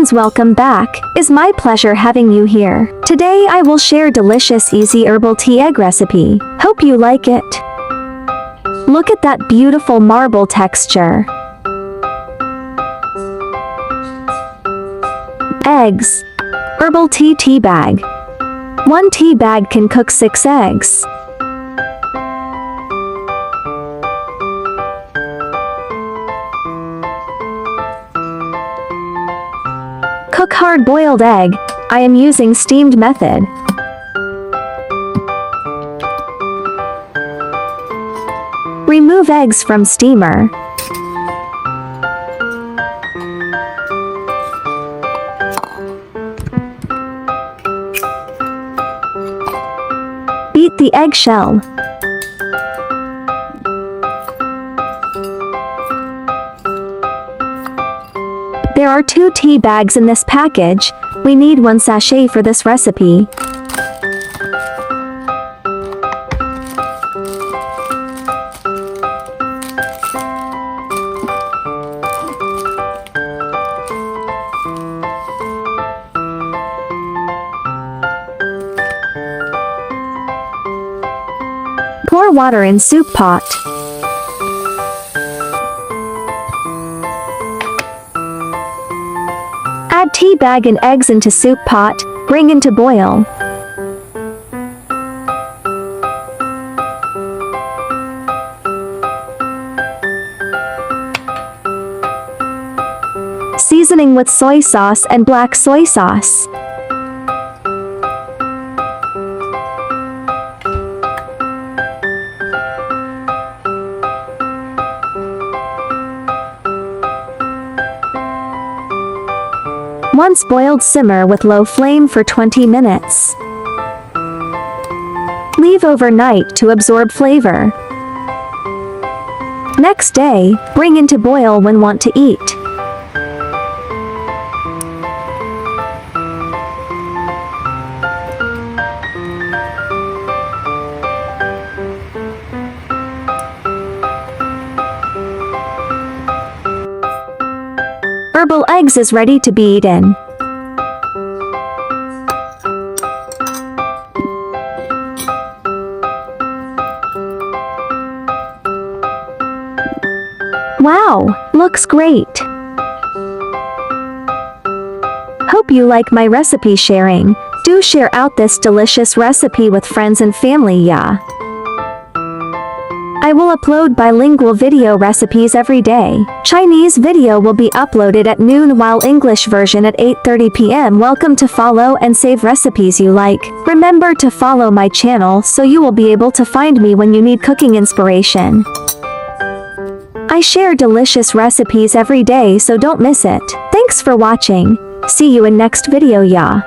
friends, welcome back. It's my pleasure having you here. Today I will share delicious easy herbal tea egg recipe. Hope you like it. Look at that beautiful marble texture. Eggs. Herbal tea bag. 1 tea bag can cook 6 eggs. Cook hard-boiled egg. I am using steamed method. Remove eggs from steamer. Beat the eggshell. There are 2 tea bags in this package. We need 1 sachet for this recipe. Pour water in soup pot. Add tea bag and eggs into soup pot, bring into boil. Seasoning with soy sauce and black soy sauce. Once boiled, simmer with low flame for 20 minutes. Leave overnight to absorb flavor. Next day, bring into boil when want to eat. Herbal eggs is ready to be eaten. Wow, looks great. Hope you like my recipe sharing. Do share out this delicious recipe with friends and family, yeah. I will upload bilingual video recipes every day. Chinese video will be uploaded at noon while English version at 8:30 p.m. Welcome to follow and save recipes you like. Remember to follow my channel so you will be able to find me when you need cooking inspiration. I share delicious recipes every day, so don't miss it. Thanks for watching. See you in next video, yeah.